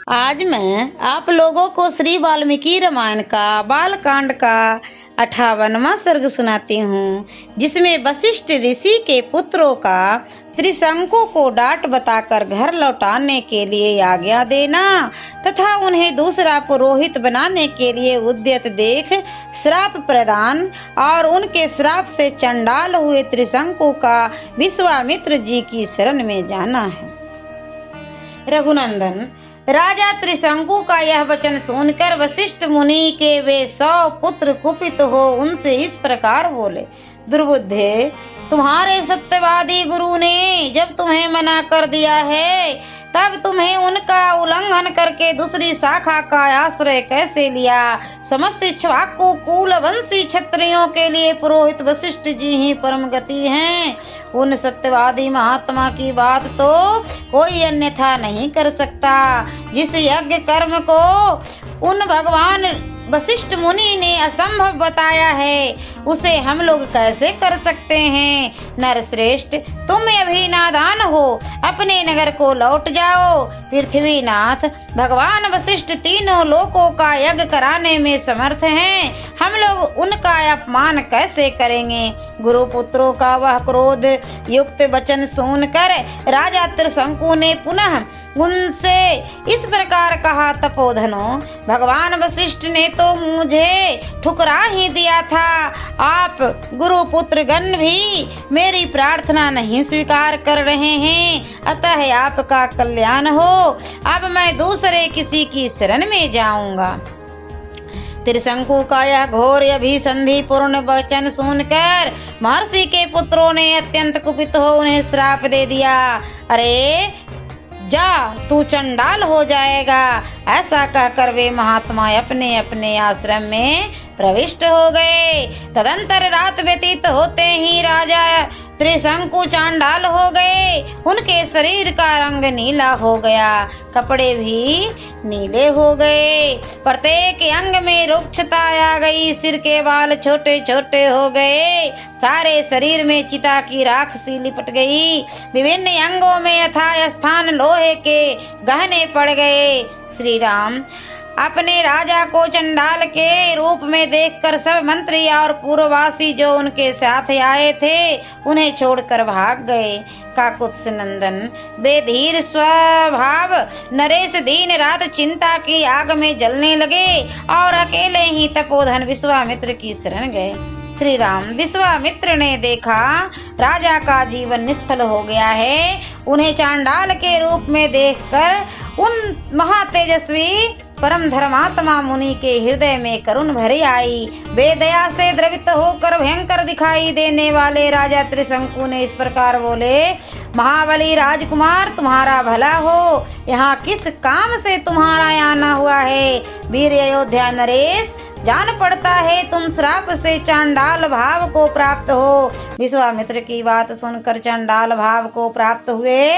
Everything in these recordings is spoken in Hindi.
आज मैं आप लोगों को श्री वाल्मीकि रामायण का बालकांड का 58वां सर्ग सुनाती हूँ, जिसमें वशिष्ठ ऋषि के पुत्रों का त्रिशंकु को डांट बताकर घर लौटाने के लिए आज्ञा देना तथा उन्हें दूसरा पुरोहित बनाने के लिए उद्यत देख श्राप प्रदान और उनके श्राप से चंडाल हुए त्रिशंकु का विश्वामित्र जी की शरण में जाना है। रघुनंदन, राजा त्रिशंकु का यह वचन सुनकर वशिष्ठ मुनि के वे 100 पुत्र कुपित हो उनसे इस प्रकार बोले। दुर्बुद्धे, तुम्हारे सत्यवादी गुरु ने जब तुम्हें मना कर दिया है तब तुम्हें उनका उल्लंघन करके दूसरी शाखा का आश्रय कैसे लिया। समस्त इक्ष्वाकु कुल वंशी क्षत्रियों के लिए पुरोहित वशिष्ठ जी ही परम गति हैं। उन सत्यवादी महात्मा की बात तो कोई अन्यथा नहीं कर सकता। जिस यज्ञ कर्म को उन भगवान वशिष्ठ मुनि ने असंभव बताया है उसे हम लोग कैसे कर सकते हैं। नरश्रेष्ठ, तुम अभी नादान हो, अपने नगर को लौट जाओ। पृथ्वीनाथ भगवान वशिष्ठ तीनों लोकों का यज्ञ कराने में समर्थ हैं, हम लोग उनका अपमान कैसे करेंगे। गुरु पुत्रों का वह क्रोध युक्त वचन सुनकर राजा त्रिशंकु ने पुनः उनसे इस प्रकार कहा। तपोधनो, भगवान वशिष्ठ ने तो मुझे ठुकरा ही दिया था। आप गुरु पुत्र गण भी मेरी प्रार्थना नहीं स्वीकार कर रहे हैं, अतः आपका कल्याण हो। अब मैं दूसरे किसी की शरण में जाऊंगा। त्रिशंकु का यह घोर अभिसंधि पूर्ण वचन सुनकर महर्षि के पुत्रों ने अत्यंत कुपित हो उन्हें श्राप दे दिया। अरे जा, तू चंडाल हो जाएगा। ऐसा कहकर वे महात्मा अपने अपने आश्रम में प्रविष्ट हो गए। तदंतर रात व्यतीत होते ही राजा त्रिशंकु चांडाल हो गए। उनके शरीर का रंग नीला हो गया, कपड़े भी नीले हो गए, प्रत्येक अंग में रुक्षता आ गई, सिर के बाल छोटे छोटे हो गए, सारे शरीर में चिता की राख सी लिपट गई, विभिन्न अंगों में यथा स्थान लोहे के गहने पड़ गए। श्री राम अपने राजा को चंडाल के रूप में देखकर सब मंत्री और पूर्ववासी जो उनके साथ आए थे उन्हें छोड़कर भाग गए। काकुत्स नंदन, बेधीर स्वभाव नरेश दिन रात चिंता की आग में जलने लगे और अकेले ही तपोधन विश्वामित्र की शरण गए। श्री राम, विश्वामित्र ने देखा राजा का जीवन निष्फल हो गया है। उन्हें चांडाल के रूप में देखकर उन महातेजस्वी परम धर्मात्मा मुनि के हृदय में करुण भरी आई। बेदया से द्रवित होकर भयंकर दिखाई देने वाले राजा त्रिशंकु ने इस प्रकार बोले। महाबली राजकुमार, तुम्हारा भला हो। यहाँ किस काम से तुम्हारा आना हुआ है। वीर अयोध्या नरेश, जान पड़ता है तुम श्राप से चांडाल भाव को प्राप्त हो। विश्वामित्र की बात सुनकर चांडाल भाव को प्राप्त हुए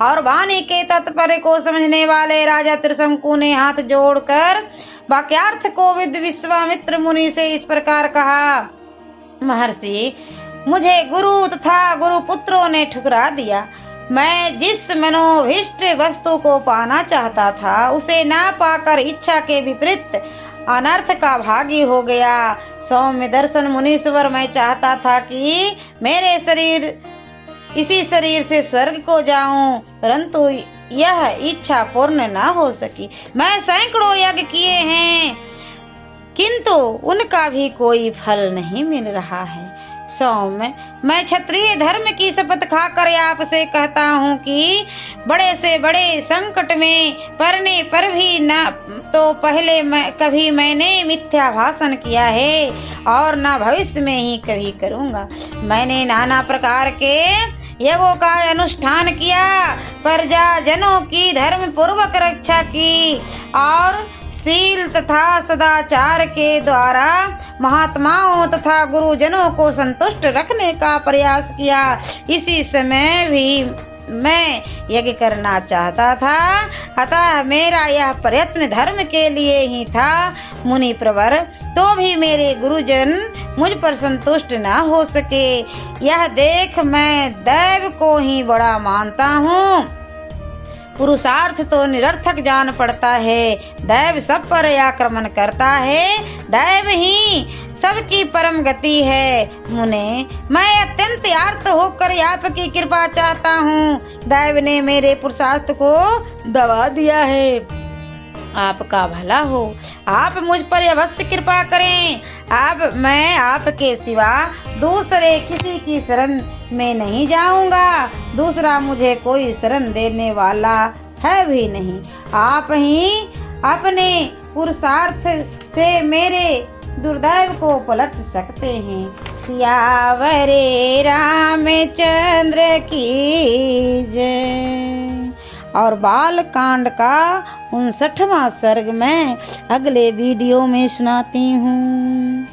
और वाणी के तात्पर्य को समझने वाले राजा त्रिशंकु ने हाथ जोड़कर वाक्यार्थ को विश्वामित्र मुनि से इस प्रकार कहा। महर्षि, मुझे गुरु तथा गुरु पुत्रों ने ठुकरा दिया। मैं जिस मनोभीष्ट वस्तु को पाना चाहता था उसे ना पाकर इच्छा के विपरीत अनर्थ का भागी हो गया। सौम्य दर्शन मुनीश्वर, मैं चाहता था कि मेरे शरीर इसी शरीर से स्वर्ग को जाऊं, परंतु यह इच्छा पूर्ण ना हो सकी। मैं सैकड़ों यज्ञ किए हैं किंतु उनका भी कोई फल नहीं मिल रहा है। सौम्य, मैं क्षत्रिय धर्म की शपथ खाकर आपसे कहता हूँ कि बड़े से बड़े संकट में पड़ने पर भी न तो पहले कभी मैंने मिथ्या भाषण किया है और न भविष्य में ही कभी करूँगा। मैंने नाना प्रकार के यज्ञों का अनुष्ठान किया, प्रजा जनों की धर्म पूर्वक रक्षा की और शील तथा सदाचार के द्वारा महात्माओं तथा गुरुजनों को संतुष्ट रखने का प्रयास किया। इसी समय भी मैं यज्ञ करना चाहता था, अतः मेरा यह प्रयत्न धर्म के लिए ही था। मुनि प्रवर, तो भी मेरे गुरुजन मुझ पर संतुष्ट न हो सके। यह देख मैं दैव को ही बड़ा मानता हूँ। पुरुषार्थ तो निरर्थक जान पड़ता है। दैव सब पर आक्रमण करता है, दैव ही सबकी परम गति है। मुने, मैं अत्यंत आर्त होकर आपकी कृपा चाहता हूँ। दैव ने मेरे पुरुषार्थ को दबा दिया है। आपका भला हो, आप मुझ पर अवश्य कृपा करें। मैं आपके सिवा दूसरे किसी की शरण में नहीं जाऊंगा। दूसरा मुझे कोई शरण देने वाला है भी नहीं। आप ही अपने पुरुषार्थ से मेरे दुर्दैव को पलट सकते हैं। सियावरे रामचंद्र की जय। और बाल कांड का 59वां सर्ग मैं अगले वीडियो में सुनाती हूँ।